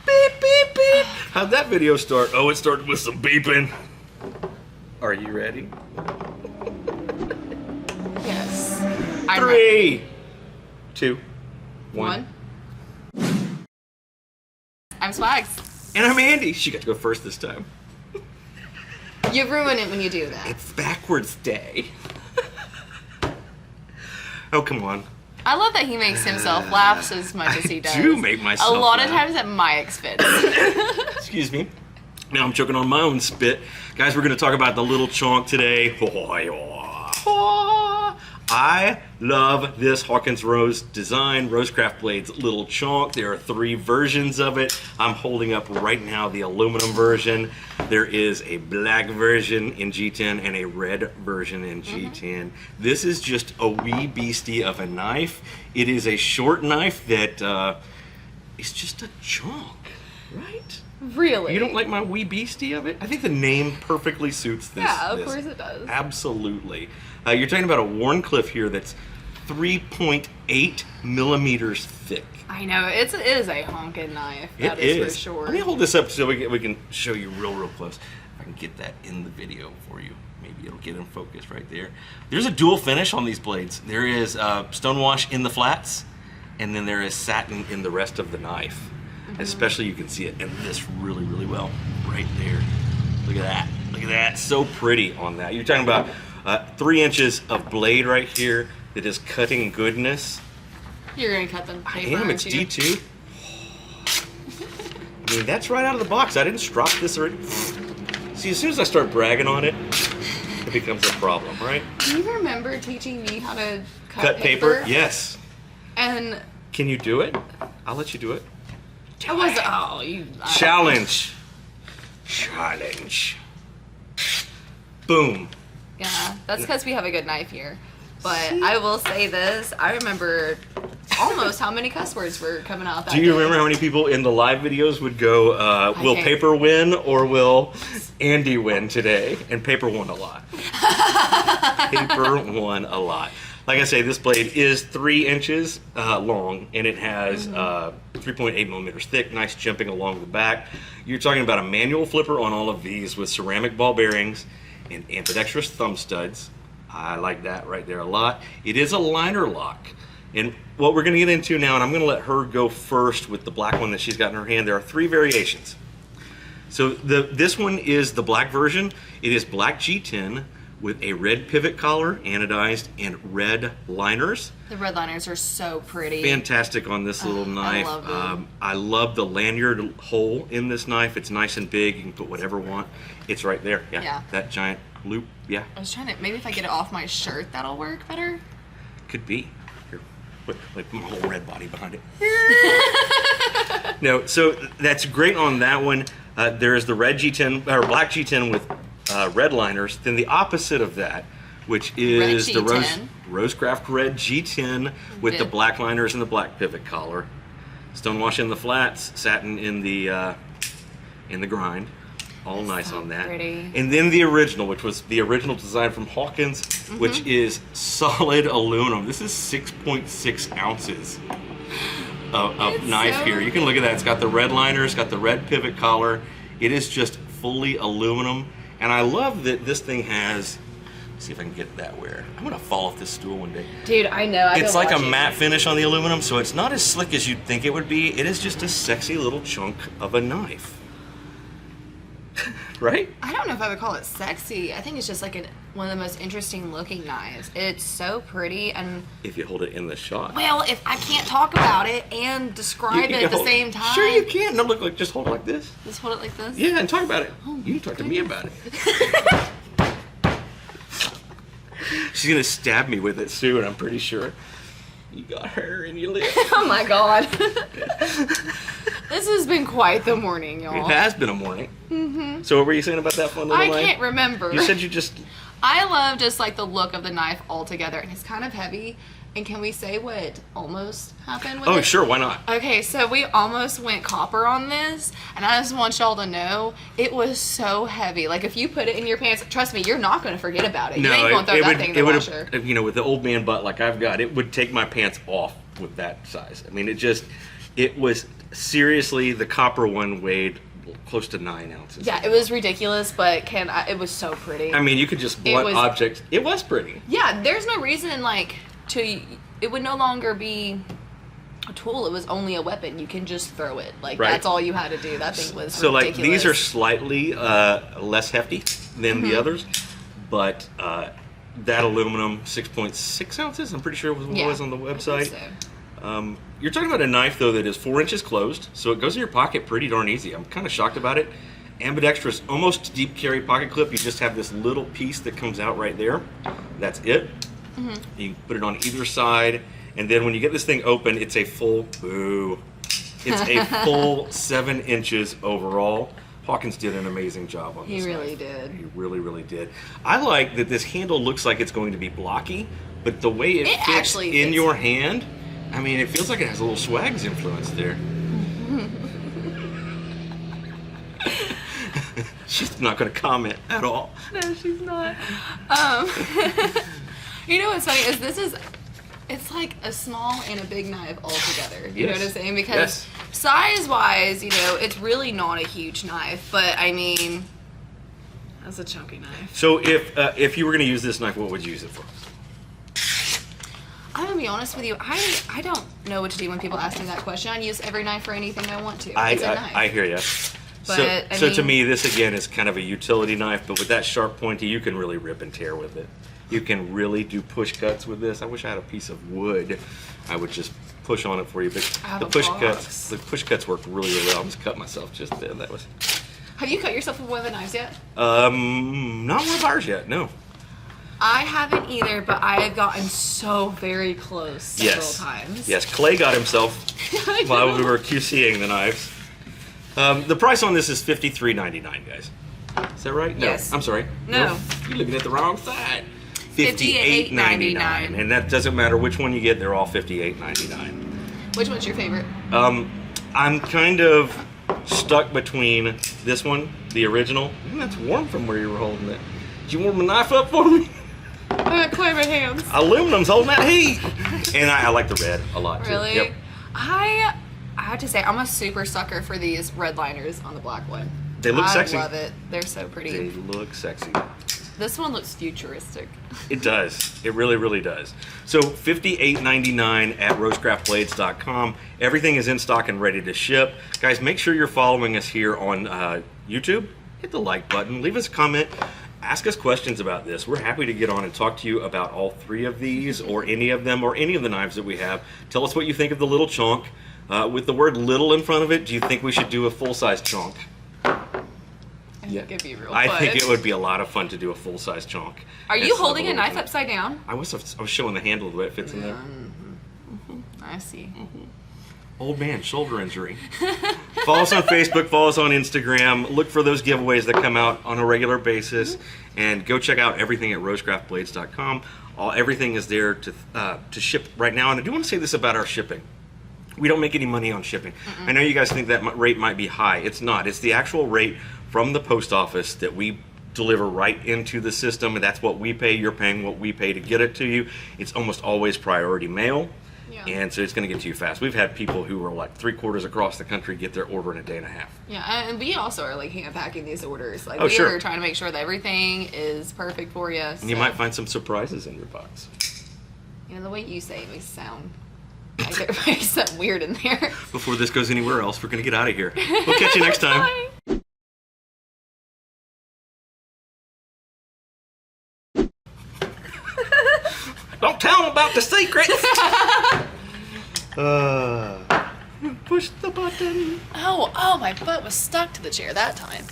Beep, beep, beep. How'd that video start? Oh, it started with some beeping. Are you ready? Yes. 3, 2, 1. I'm Swags. And I'm Andy. She got to go first this time. You ruin it when you do that. It's backwards day. Oh, come on. I love that he makes himself laugh as much as he does. I do make myself a lot of laugh. times at my expense. Excuse me. Now I'm choking on my own spit. Guys, we're going to talk about the little Chonk today. I love this Hawkins Rose design, RoseCraft Blades little Chonk. There are 3 versions of it. I'm holding up right now the aluminum version. There is a black version in G10 and a red version in G10. This is just a wee beastie of a knife. It is a short knife that is just a Chonk, right? Really? You don't like my wee beastie of it? I think the name perfectly suits this. Yeah, of course it does. Absolutely. You're talking about a Wharncliffe here that's 3.8 millimeters thick. I know, it is a honking knife. That It is is for sure. Let me hold this up so we can show you real close. If I can get that in the video for you. Maybe it'll get in focus right there. There's a dual finish on these blades. There is stonewash in the flats, and then there is satin in the rest of the knife. Especially you can see it in this really well right there. Look at that. Look at that. So pretty on that. You're talking about 3 inches of blade right here that is cutting goodness. You're going to cut the paper, I am. It's D2. I mean, that's right out of the box. I didn't strop this already. See, as soon as I start bragging on it, it becomes a problem, right? Do you remember teaching me how to Cut paper? Yes. And Can you do it? I'll let you do it. it was, Challenge. Boom. Yeah, that's because we have a good knife here. But I will say this, I remember almost how many cuss words were coming out that Do you day. remember how many people in the live videos would go, will can't. Paper win or will Andy win today? And Paper won a lot. Paper won a lot. Like I say, this blade is 3 inches long, and it has 3.8 millimeters thick, nice jumping along the back. You're talking about a manual flipper on all of these with ceramic ball bearings and ambidextrous thumb studs. I like that right there a lot. It is a liner lock. And what we're going to get into now, and I'm going to let her go first with the black one that she's got in her hand. There are 3 variations. So this one is the black version. It is black G10 with a red pivot collar, anodized, and red liners. The red liners are so pretty. Fantastic on this little knife. I love them. I love the lanyard hole in this knife. It's nice and big. You can put whatever you want. It's right there. Yeah. That giant loop. Yeah. I was trying to, maybe if I get it off my shirt, that'll work better. Could be. Here, put my whole red body behind it. No, so that's great on that one. There's the red G10 or black G10 with red liners. Then the opposite of that, which is the RoseCraft red G10 with the black liners and the black pivot collar. Stonewash in the flats, satin in the grind. All that's nice so on that. Pretty. And then the original, which was the original design from Hawkins, which is solid aluminum. This is 6.6 ounces of knife here. You can look at that. It's got the red liner, it's got the red pivot collar. It is just fully aluminum. And I love that this thing has, let's see if I can get that where. I'm gonna fall off this stool one day. Dude, I know. It's like a matte finish on the aluminum, so it's not as slick as you'd think it would be. It is just a sexy little chunk of a knife. Right? I don't know if I would call it sexy. I think it's just like one of the most interesting looking knives. It's so pretty, and if you hold it in the shot. Well, if I can't talk about it and describe it at the same time. Sure you can. No, look, like just hold it like this. Just hold it like this? Yeah, and talk about it. Oh, you can talk to me about it. She's gonna stab me with it soon, I'm pretty sure. You got hair in your lip. Oh my god. This has been quite the morning, y'all. It has been a morning. So what were you saying about that fun little knife? I can't remember. You said you just... I love just like the look of the knife altogether, and it's kind of heavy. And can we say what almost happened with it? Oh, sure, why not? Okay, so we almost went copper on this, and I just want y'all to know it was so heavy. Like, if you put it in your pants, trust me, you're not going to forget about it. No, you ain't going to throw that thing in the washer. You know, with the old man butt like I've got, it would take my pants off with that size. I mean, it was seriously, the copper one weighed close to 9 ounces. Yeah, it was ridiculous, but it was so pretty. I mean, you could just blunt objects. It was pretty. Yeah, there's no reason like it would no longer be a tool. It was only a weapon. You can just throw it. Like that's all you had to do. That thing was so ridiculous. like these are slightly less hefty than the others, but that aluminum 6.6 ounces. I'm pretty sure was what it was on the website. I think so. You're talking about a knife though that is 4 inches closed, so it goes in your pocket pretty darn easy. I'm kind of shocked about it. Ambidextrous, almost deep carry pocket clip. You just have this little piece that comes out right there. That's it. You put it on either side, and then when you get this thing open, it's a full It's a full 7 inches overall. Hawkins did an amazing job on this. He really knife. did. He really, really did. I like that this handle looks like it's going to be blocky, but the way it fits actually in fits. your hand, I mean, it feels like it has a little Swags influence there. She's not going to comment at all. No, she's not. You know what's funny is it's like a small and a big knife all together. You know what I'm saying? Because size-wise, it's really not a huge knife, but I mean, that's a chunky knife. So if you were going to use this knife, what would you use it for? I'm gonna be honest with you. I don't know what to do when people ask me that question. I use every knife for anything I want to. It's a knife. I hear you. But, so to me, this again is kind of a utility knife, but with that sharp pointy, you can really rip and tear with it. You can really do push cuts with this. I wish I had a piece of wood. I would just push on it for you, but the push cuts work really, really well. I almost cut myself just then. That was. Have you cut yourself with one of the knives yet? Not one of ours yet. No. I haven't either, but I have gotten so very close several times. Yes, Clay got himself while we were QCing the knives. The price on this is $53.99, guys. Is that right? No. Yes. I'm sorry. No. You're looking at the wrong side. $58.99. And that doesn't matter which one you get, they're all $58.99. Which one's your favorite? I'm kind of stuck between this one, the original. That's warm from where you were holding it. Did you warm the knife up for me? I clay my hands. Aluminum's holding that heat. And I like the red a lot, too. Really? Yep. I have to say, I'm a super sucker for these redliners on the black one. They look sexy. I love it. They're so pretty. They look sexy. This one looks futuristic. It does. It really, really does. So $58.99 at RoseCraftBlades.com. Everything is in stock and ready to ship. Guys, make sure you're following us here on YouTube. Hit the like button. Leave us a comment. Ask us questions about this. We're happy to get on and talk to you about all 3 of these or any of them or any of the knives that we have. Tell us what you think of the little Chonk. With the word little in front of it, do you think we should do a full-size Chonk? I think it'd be real fun. I think it would be a lot of fun to do a full-size Chonk. Are you holding a knife upside down? I was showing the handle the way it fits in there. I see. Old man, shoulder injury. Follow us on Facebook, follow us on Instagram. Look for those giveaways that come out on a regular basis. And go check out everything at RoseCraftBlades.com. Everything is there to ship right now. And I do want to say this about our shipping. We don't make any money on shipping. I know you guys think that rate might be high. It's not. It's the actual rate from the post office that we deliver right into the system. And that's what we pay. You're paying what we pay to get it to you. It's almost always priority mail. Yeah. And so it's going to get to you fast. We've had people who are like 3/4 across the country get their order in a day and a half. Yeah, and we also are like hand packing these orders. Like we are trying to make sure that everything is perfect for you. So. And you might find some surprises in your box. You know, the way you say it makes sound like there's something weird in there. Before this goes anywhere else, we're going to get out of here. We'll catch you next time. Bye. Don't tell them about the secret. Push the button. Oh, my foot was stuck to the chair that time.